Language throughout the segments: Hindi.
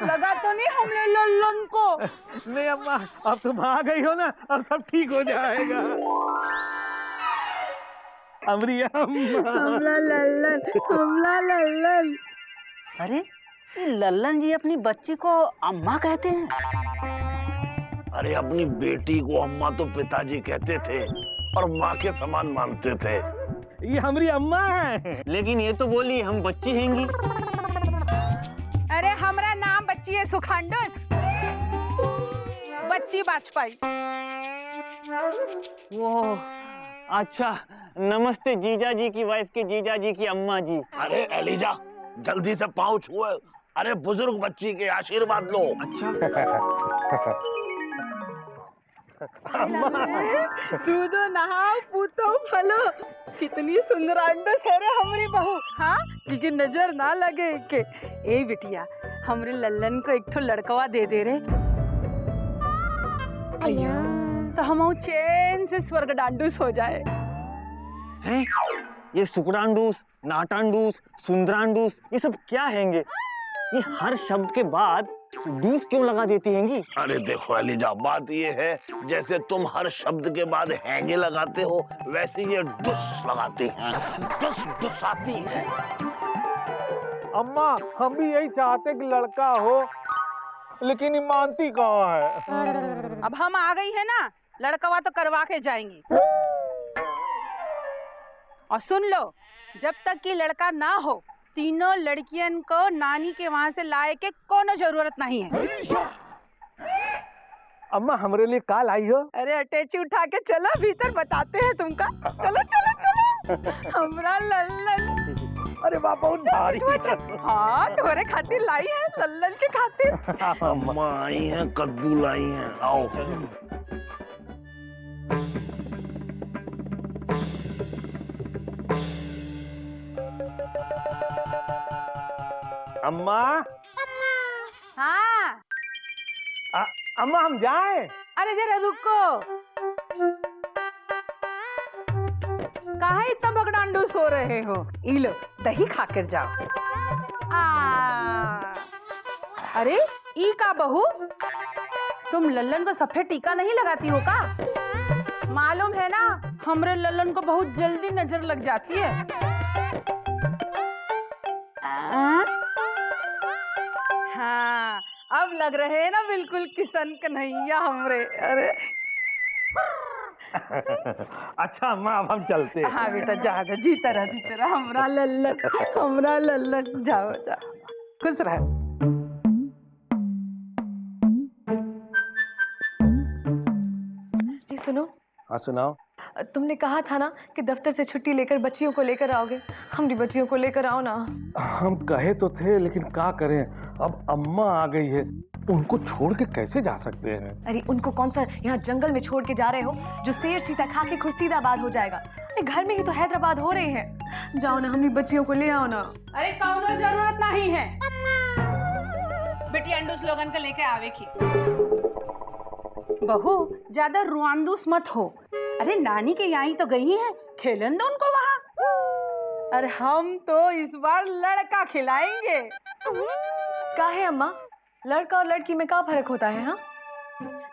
लगा तो नहीं हमने लल्लन को? नहीं अम्मा, अब तुम आ गई हो ना, अब सब ठीक हो जाएगा। हमरी अम्मा। हमला लल्लन, हमला लल्लन। अरे ये लल्लन जी अपनी बच्ची को अम्मा कहते हैं? अरे अपनी बेटी को अम्मा तो पिताजी कहते थे और माँ के समान मानते थे। ये हमारी अम्मा है। लेकिन ये तो बोली हम बच्ची हैंगी। अरे हमारा नाम बच्ची है सुखांडस, बच्ची वाजपेयी। वो अच्छा, नमस्ते जीजा जी की वाइफ के जीजा जी की अम्मा जी। अरे एलिजा, जल्दी से पाँव छुए। अरे बुजुर्ग बच्ची के आशीर्वाद लो। अच्छा। दूध नहाओ पूतो फलो, कितनी सुंदर अंडस है रे हमारी बहू। हाँ, लेकिन नजर ना लगे के। ए बिटिया, हमरे लल्लन को एक ठो लड़कवा दे दे रे। अया, तो हम चैन से स्वर्ग डांडूस हो जाए। हैं? ये सुकड़ांडूस, नाटांडूस, सुंदरांडूस, ये सब क्या हैंगे? ये हर शब्द के बाद डूस क्यों लगा देती हैंगी? अरे देखो एलिजा, बात ये है जैसे तुम हर शब्द के बाद हैंगे लगाते हो, वैसे ये डुस लगाती हैं। डुस डुस आती है। अम्मा, हम भी यही चाहते कि लड़का हो, लेकिन ये मानती कहाँ है। अब हम आ गई है ना, लड़कवा तो करवा के जाएंगी। और सुन लो, जब तक कि लड़का ना हो, तीनों लड़कियन को नानी के वहाँ से लाए के कोनो जरूरत नहीं है। अम्मा हमरे लिए का लाई हो? अरे अटैची उठा के चलो, भीतर बताते हैं तुमका। चलो चलो चलो, हमरा लल्लन। अरे बाप, बहुत भारी। हाँ, तुम्हारे खातिर लाई है, लल्लन के खातिर। अम्मा आई हैं, कद्दू लाई हैं। आओ। अम्मा। हाँ। अम्मा हम जाएं? अरे जरा रुको, काहे इतना बगडांडूस हो रहे हो? ई लो, दही खाकर जाओ। अरे ई का बहू, तुम लल्लन को सफेद टीका नहीं लगाती हो का? मालूम है ना, हमरे लल्लन को बहुत जल्दी नजर लग जाती है। हाँ, अब लग रहे हैं ना बिल्कुल किशन कन्हैया हमरे। अरे अच्छा अम्मा, अब हम चलते हैं। हाँ बेटा, जा जा, जीता रहा हमरा लल्लन, हमरा लल्लन। जाओ जाओ, खुश रहो। सुनो। हाँ सुनाओ। तुमने कहा था ना कि दफ्तर से छुट्टी लेकर बच्चियों को लेकर आओगे। हमारी बच्चियों को लेकर आओ ना। हम कहे तो थे, लेकिन क्या करें, अब अम्मा आ गई है, उनको छोड़ के कैसे जा सकते हैं? अरे उनको कौन सा यहाँ जंगल में छोड़ के जा रहे हो, जो शेर चीता खा के खुर्शीदाबाद हो जाएगा? अरे घर में ही तो हैदराबाद हो रही है। जाओ ना, हमारी बच्चियों को ले आओ ना। अरे कौनो जरूरत नहीं है, बेटी अंडूस लोगन का लेके आवे की। बहू, ज्यादा रुआंदूस मत हो। अरे नानी के यहाँ ही तो गई हैं, खेलन दो उनको वहाँ। अरे हम तो इस बार लड़का खिलाएंगे। काहे अम्मा, लड़का और लड़की में क्या फर्क होता है? हाँ,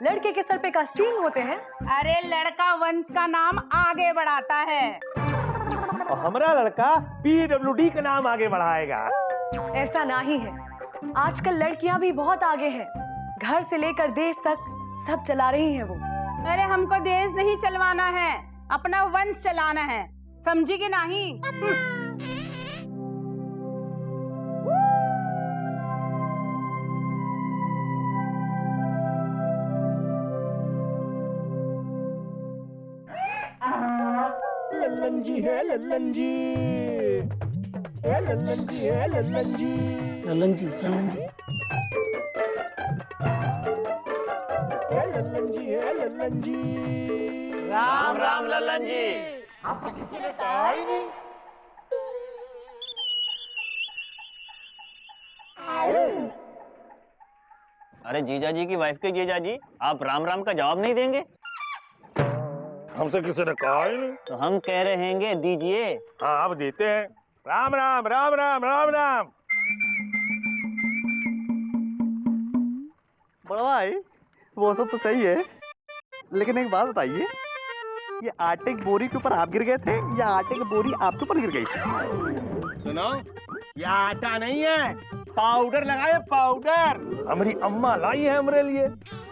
लड़के के सर पे का सींग होते हैं। अरे लड़का वंश का नाम आगे बढ़ाता है, और हमारा लड़का PWD का नाम आगे बढ़ाएगा। ऐसा नहीं है, आजकल लड़कियां भी बहुत आगे हैं। घर से लेकर देश तक सब चला रही हैं वो। अरे हमको देश नहीं चलवाना है, अपना वंश चलाना है, समझी कि नहीं? लल्लन जी है, लल्लन जी है, लल्लन जी है, लल्लन जी, लल्लन जी, लल्लन जी, लल्लन जी है, लल्लन जी। राम राम लल्लन जी। आपको किसी ने कहा ही नहीं। अरे जीजा जी की वाइफ के जीजा जी, आप राम राम का जवाब नहीं देंगे? हमसे किसी ने कहा ही नहीं। तो हम कह रहे हैं दीजिए। हाँ, आप देते हैं। राम राम, राम राम, राम राम। बड़ा भाई वो सब तो सही है, लेकिन एक बात बताइए, ये आटे की बोरी के ऊपर आप गिर गए थे या आटे की बोरी आपके ऊपर गिर गई थी? सुनो, ये आटा नहीं है, पाउडर लगाए पाउडर। हमारी अम्मा लाई है हमारे लिए।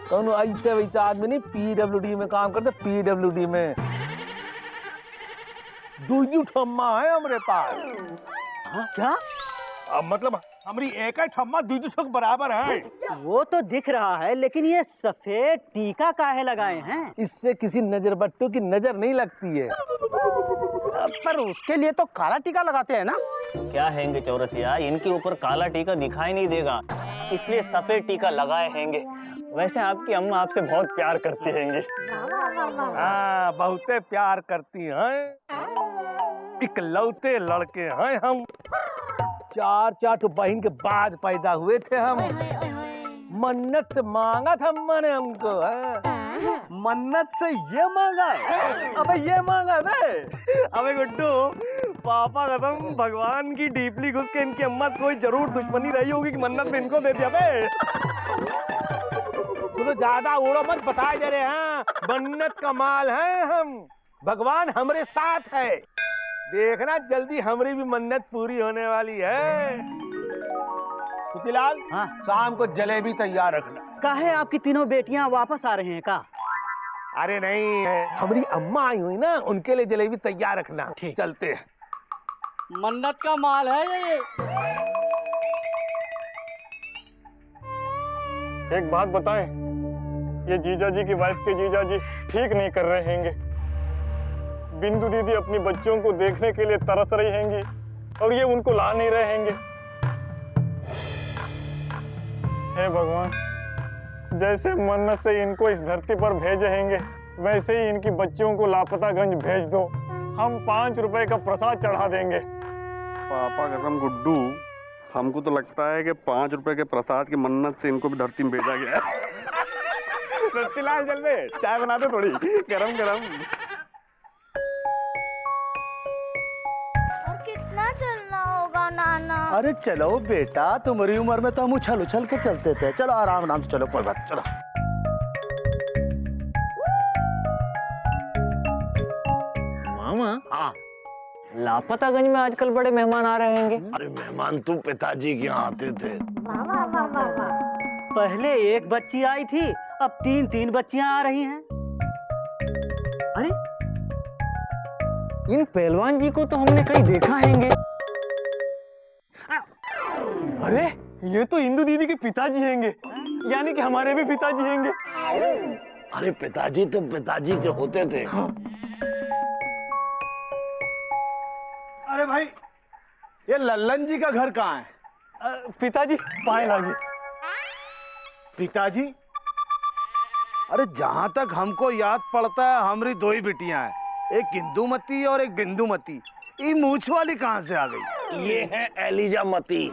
कौन ऐसे वैसे आदमी नहीं पीडब्ल्यूडी में काम करते, पीडब्ल्यूडी में दो ठम्मा है हमारे पास। हाँ क्या? मतलब हमारी एक ही ठम्मा दो बराबर है। वो तो दिख रहा है, लेकिन ये सफेद टीका काहे लगाए हैं? इससे किसी नजर बट्टू की नजर नहीं लगती है। पर उसके लिए तो काला टीका लगाते हैं ना? क्या हैंगे चौरसिया, इनके ऊपर काला टीका दिखाई नहीं देगा, इसलिए सफेद टीका लगाए हैंगे। वैसे आपकी अम्मा आपसे बहुत प्यार करती हैंगी। हाँ, बहुते प्यार करती हैं। इकलौते लड़के हैं हम, चार तो बहन के बाद पैदा हुए थे हम। मन्नत से मांगा था अम्मा ने हमको। मन्नत से ये मांगा है? अबे ये मांगा ना? अबे गुड्डू, पापा कसम भगवान की डीपली घुस के इनकी अम्मा कोई जरूर दुश्मनी रही होगी कि मन्नत में इनको दे दिया। बे तो ज्यादा उड़ो मत, बताए जा रहे हैं मन्नत का माल है हम, भगवान हमारे साथ है। देखना जल्दी हमारी भी मन्नत पूरी होने वाली है। सुखीलाल, हाँ? शाम को जलेबी तैयार रखना। काहे आपकी तीनों बेटियां वापस आ रही हैं का? अरे नहीं, हमारी अम्मा आई हुई ना, उनके लिए जलेबी तैयार रखना। ठीक। चलते हैं। मन्नत का माल है ये। एक बात बताएं, ये जीजा जी की वाइफ के जीजा जी ठीक नहीं कर रहे हैंगे। बिंदु दीदी अपनी बच्चों को देखने के लिए तरस रही हैंगी और ये उनको ला नहीं रहे हैंगे। हे भगवान, जैसे मन्नत से इनको इस धरती पर भेजे हैंगे, वैसे ही इनकी बच्चियों को लापतागंज भेज दो। हम 5 रुपए का प्रसाद चढ़ा देंगे। पापा कसम गुड्डू, हमको तो लगता है कि 5 रुपए के प्रसाद की मन्नत से इनको भी धरती में भेजा गया है। रत्तीलाल चल बे, चाय बना दो थोड़ी गरम गरम। और कितना चलना होगा नाना? अरे चलो बेटा, तुम्हारी उम्र में तो हम उछल उछल के चलते थे। चलो आराम आराम से चलो, कोई बात। चलो मामा, हाँ, लापतागंज में आजकल बड़े मेहमान आ रहे हैंगे। अरे मेहमान तो पिताजी के यहाँ आते थे। पहले एक बच्ची आई थी, अब 3 बच्चियां आ रही हैं। अरे इन पहलवान जी को तो हमने कहीं देखा हैंगे। अरे ये तो इंदु दीदी के पिताजी हैंगे, यानी कि हमारे भी पिताजी हैंगे। अरे पिताजी तो पिताजी के होते थे। अरे भाई, ये लल्लन जी का घर कहाँ है? पिताजी पाए लागे। पिताजी? अरे जहाँ तक हमको याद पड़ता है, हमारी 2 ही बेटियां हैं, एक इंदुमती और एक बिंदुमती। ये मूछ वाली कहाँ से आ गई? ये है एलिजा मती।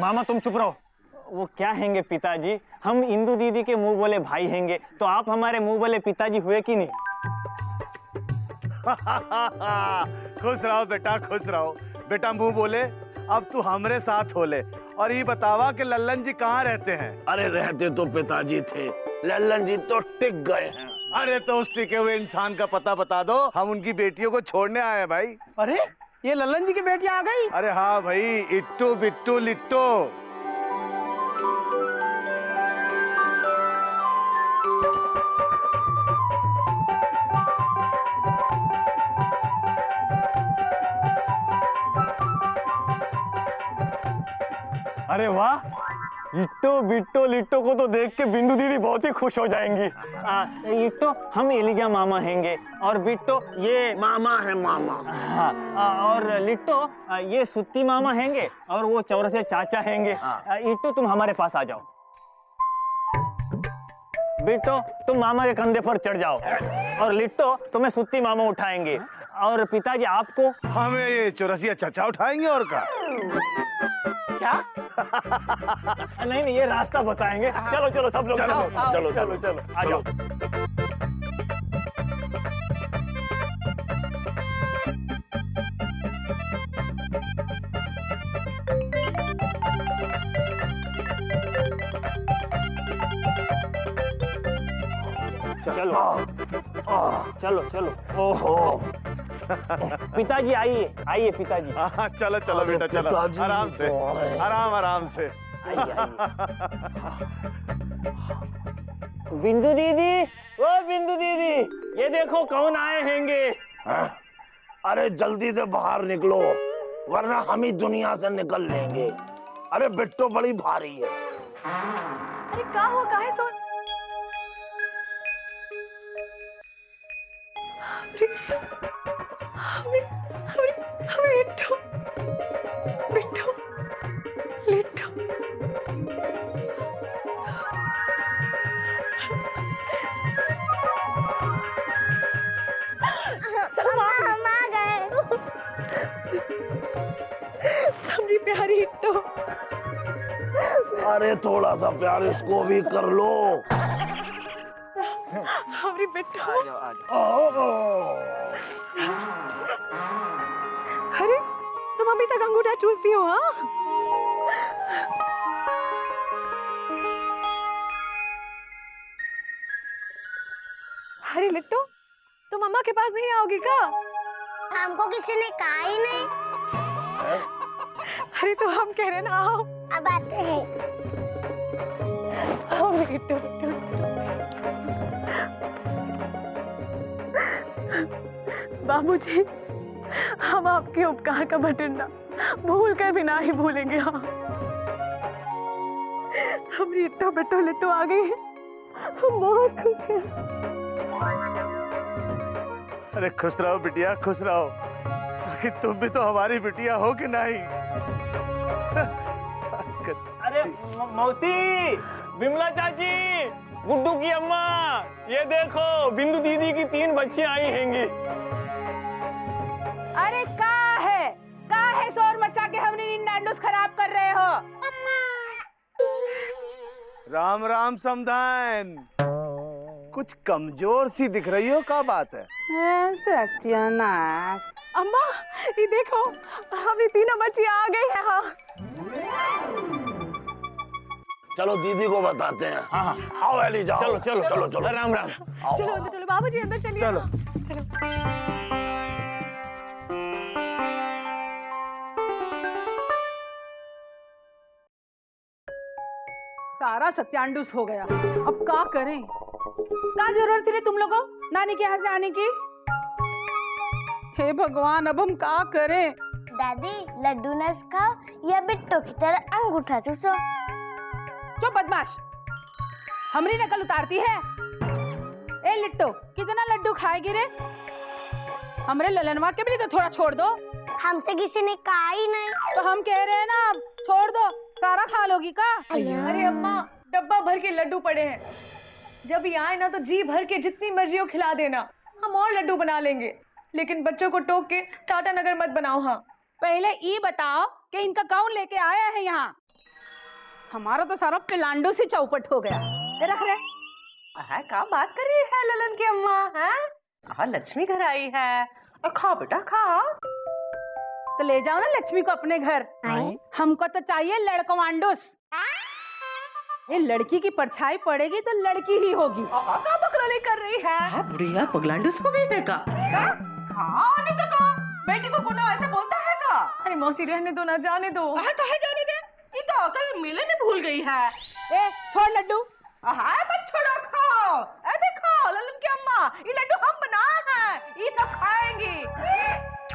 मामा तुम चुप रहो। वो क्या हैंगे पिताजी, हम इंदु दीदी के मुंह बोले भाई हैंगे, तो आप हमारे मुंह बोले पिताजी हुए कि नहीं? खुश रहो बेटा, खुश रहो। बेटा मुंह बोले, अब तू हमरे साथ हो ले। और ये बतावा कि लल्लन जी कहाँ रहते हैं? अरे रहते तो पिताजी थे, लल्लन जी तो टिक गए हैं। अरे तो उस टिके हुए इंसान का पता बता दो, हम उनकी बेटियों को छोड़ने आए हैं भाई। अरे ये लल्लन जी की बेटियां आ गई? अरे हाँ भाई, इट्टू बिट्टू लिट्टू। अरे वाह, इट्टो बिट्टो लिट्टो को तो देख के बिंदु दीदी बहुत ही खुश हो जाएंगी। इट्टो हम एलिजा मामा हैंगे, और बिट्टो ये मामा है मामा। हाँ, और लिट्टो ये सुत्ती मामा हैंगे, और वो चौरसिया चाचा हैंगे। इट्टो तुम हमारे पास आ जाओ। बिट्टो तुम मामा के कंधे पर चढ़ जाओ, और लिट्टो तुम्हें सुत्ती मामा उठाएंगे, और पिताजी आपको हमें ये चौरसिया चाचा उठाएंगे। और का क्या? नहीं नहीं, ये रास्ता बताएंगे। चलो चलो सब लोग, चलो, चलो चलो, चलो चलो आ जाओ। चलो चलो चलो। ओहो पिताजी आइए आइए पिताजी। हाँ, चलो चलो बेटा चलो, आराम से, आराम से। बिंदु दीदी, ओ बिंदु दीदी, ये देखो कौन आए हैंगे। अरे जल्दी से बाहर निकलो वरना हम ही दुनिया से निकल लेंगे। अरे बिट्टो बड़ी भारी है। अरे क्या हुआ, काहे सो? बिट्टो, बिट्टो, लिट्टो। हम आ गए। हमारी प्यारी हिट्टो। अरे थोड़ा सा प्यार इसको भी कर लो। हमारी बिट्टो। अरे तुम अभी तक अंगूठा चूसती हो? हाँ, अरे लिट्टो, तुम अम्मा के पास नहीं आओगी क्या? हमको किसी ने कहा ही नहीं। अरे तो हम कह रहे ना आओ। अब आते हैं। आओ लिट्टो, बाबूजी, हम आपके उपकार का बटुंडा भूल कर भी ना ही भूलेंगे। हाँ, हमारी लिट्टो बिट्टो लिट्टो आ गई है, हम बहुत खुश हैं। अरे खुश रहो बिटिया, खुश रहो। आखिर तुम भी तो हमारी बिटिया हो कि नहीं? अरे मौसी, बिमला चाची, गुड्डू की अम्मा, ये देखो बिंदु दीदी की 3 बच्चियां आई हैंगी। अरे का है शोर मचा के हमने नींद खराब कर रहे हो? राम राम समधान, कुछ कमजोर सी दिख रही हो, क्या बात है? सत्यानाश। अम्मा, ये देखो हमारी 3 बच्चियां आ गई है। हाँ, चलो दीदी को बताते हैं। हाँ आओ एली जाओ। चलो चलो चलो चलो राम राम। चलो अंदर चलो, बाबूजी अंदर चलिए। चलो। चलो। सारा सत्यानाश हो गया, अब क्या करें? क्या जरूरत थी तुम लोगों नानी के यहाँ से आने की? हे भगवान, अब हम क्या करें? दादी, लड्डू नस खाओ या बिट्टो की तरह अंगूठा चूसो। जो बदमाश, हमारी नकल उतारती है। ए लिट्टो, कितना लड्डू खाएगी रे? हमरे ललनवा के भी तो थोड़ा छोड़ दो। हमसे किसी ने कहा ही नहीं। तो हम कह रहे हैं ना, छोड़ दो, सारा खा लोगी का? अरे अम्मा, डब्बा भर के लड्डू पड़े हैं, जब ये आए ना तो जी भर के जितनी मर्जी हो खिला देना, हम और लड्डू बना लेंगे। लेकिन बच्चों को टोक के टाटा नगर मत बनाओ। हाँ, पहले ये बताओ कि इनका कौन लेके आया है यहाँ? हमारा तो सारा पिलांडो से चौपट हो गया। रख रहे क्या बात कर रही है ललन की अम्मा? है लक्ष्मी घर आई है, खा बेटा खा। तो ले जाओ ना लक्ष्मी को अपने घर। हमको तो चाहिए लड़कवांडूस। ये लड़की की परछाई पड़ेगी तो लड़की ही होगी। क्या बकलोली कर रही है? बुढ़िया पगलांडूस हो गई देखा। हाँ नहीं तो का बेटी को गुना ऐसे बोलता है का? अरे मौसी रहने दो ना, जाने दो। कहे जाने दे, ये तो अकल मेले में भूल गई है। ए छोड़ लड्डू। हाँ मत छोड़ो, खाओ। देखो ललन की अम्मा, ये लड्डू हम बनाए हैं, ये सब खाएंगी।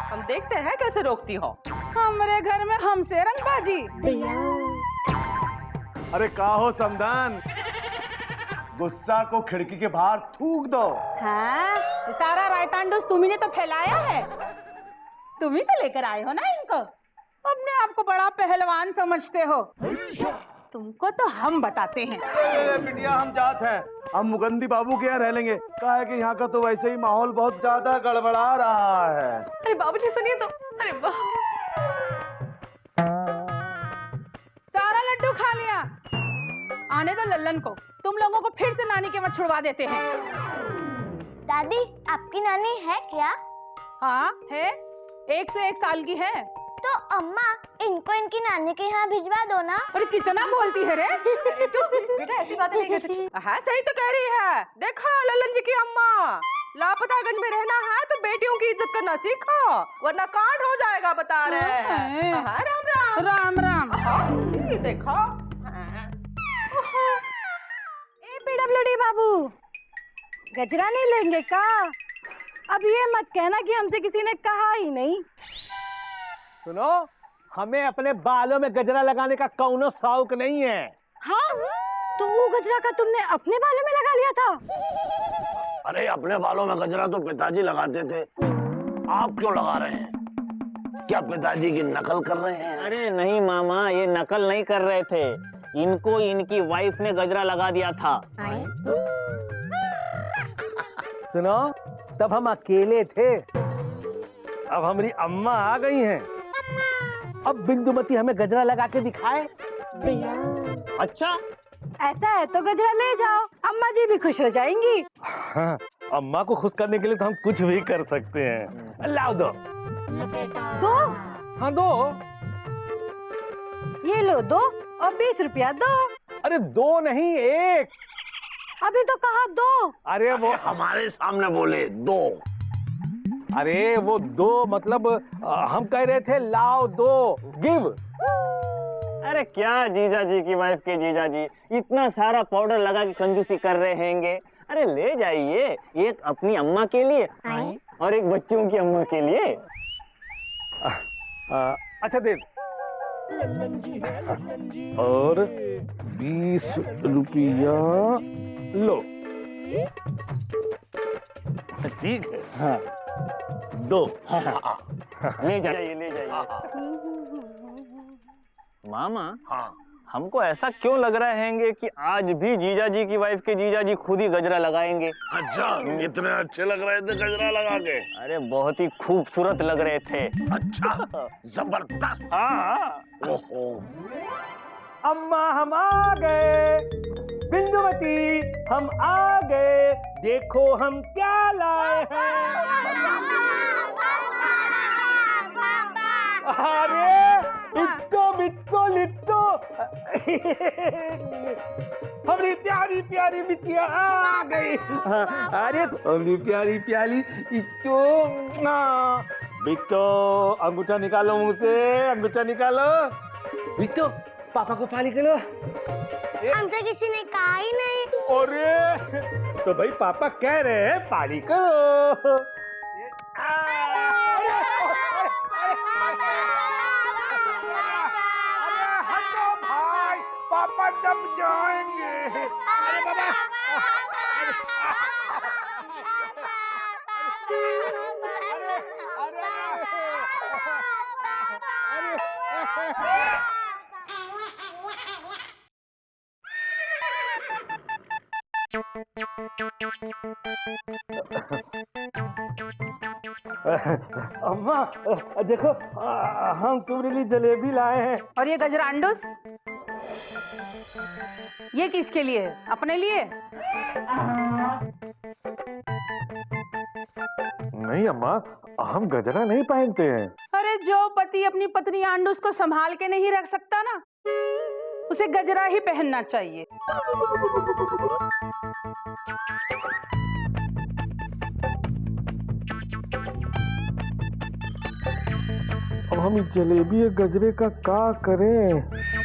हम देखते हैं कैसे रोकती हो। हमारे घर में हमसे रंगबाजी। अरे का हो समधान, गुस्सा को खिड़की के बाहर थूक दो। हाँ, सारा रायतांडूस तुम्ही ने तो फैलाया है। तुम ही तो लेकर आए हो ना इनको। अपने आप को बड़ा पहलवान समझते हो। तुमको तो हम बताते हैं। बिटिया हम जात हैं, हम मुगंदी बाबू के यहाँ रह लेंगे। क्या है कि यहाँ का तो वैसे ही माहौल बहुत ज्यादा गड़बड़ा रहा है। अरे बाबूजी सुनिए तो। अरे वाह, सारा लड्डू खा लिया। आने दो लल्लन को, तुम लोगों को फिर से नानी के वहाँ छुड़वा देते हैं। दादी, आपकी नानी है क्या? हाँ है, 101 साल की है। तो अम्मा इनको इनकी नानी के यहाँ भिजवा दो ना। अरे कितना बोलती है रे? तू बेटा ऐसी बातें नहीं कहती। हाँ सही तो कह रही है। देखो ललन जी की अम्मा, लापतागंज में रहना है तो बेटियों की इज्जत करना सीखो, वरना कांड हो जाएगा बता रहे हैं। हाँ, राम राम। राम राम। ये देखो। ए पीडब्ल्यूडी बाबू, गजरा नहीं लेंगे का? अब ये मत कहना कि हमसे किसी ने कहा ही नहीं। सुनो, हमें अपने बालों में गजरा लगाने का कौनो शौक नहीं है। हाँ, तो वो गजरा का तुमने अपने बालों में लगा लिया था? अरे अपने बालों में गजरा तो पिताजी लगाते थे, आप क्यों लगा रहे हैं? क्या पिताजी की नकल कर रहे हैं? अरे नहीं मामा, ये नकल नहीं कर रहे थे, इनको इनकी वाइफ ने गजरा लगा दिया था। सुनो, तब हम अकेले थे, अब हमारी अम्मा आ गई हैं। अब बिंदुमती हमें गजरा लगा के दिखाए। अच्छा, ऐसा है तो गजरा ले जाओ, अम्मा जी भी खुश हो जाएंगी। हाँ, अम्मा को खुश करने के लिए तो हम कुछ भी कर सकते हैं। लाओ दो। दो? हाँ दो। ये लो दो और 20 रुपया दो। अरे दो नहीं, एक। अभी तो कहा दो। अरे वो हमारे सामने बोले दो। अरे वो दो मतलब हम कह रहे थे लाओ दो, गिव। अरे क्या जीजा जी की वाइफ के जीजा जी इतना सारा पाउडर लगा के कंजूसी कर रहे हैंगे। अरे ले जाइए, एक अपनी अम्मा के लिए और एक बच्चों की अम्मा के लिए। अच्छा दे। और 20 रुपया लो। ठीक है। हाँ दो। ले जाइए, ले जाइए। मामा, हाँ, हमको ऐसा क्यों लग रहा है कि आज भी जीजा जी की वाइफ के जीजा जी खुद ही गजरा लगाएंगे? अच्छा, इतने अच्छे लग रहे थे गजरा लगा के? अरे बहुत ही खूबसूरत लग रहे थे। अच्छा, जबरदस्त। हाँ। ओहो, अम्मा हम आ गए, बिंदुमती हम आ गए, देखो हम क्या लाए हैं। अरे बिट्टो बिट्टो लिट्टो, हमारी प्यारी प्यारी बिटिया आ गई। अरे हमारी प्यारी प्यारी बिट्टो। बिट्टो अंगूठा निकालो मुंह से, अंगूठा निकालो। बिट्टो पापा को पाली करो। हमसे किसी ने कहा ही नहीं। अरे तो भाई पापा कह रहे हैं पाली करो। पापा जब जाएंगे। अरे बाबा। अम्मा देखो, हम तुम्हारे लिए जलेबी लाए हैं। और ये गजरांडूस ये किसके लिए है? अपने लिए? नहीं अम्मा, हम गजरा नहीं पहनते हैं। अरे जो पति अपनी पत्नी आंडूस को संभाल के नहीं रख सकता ना, उसे गजरा ही पहनना चाहिए। अब हम जलेबी गजरे का क्या करें?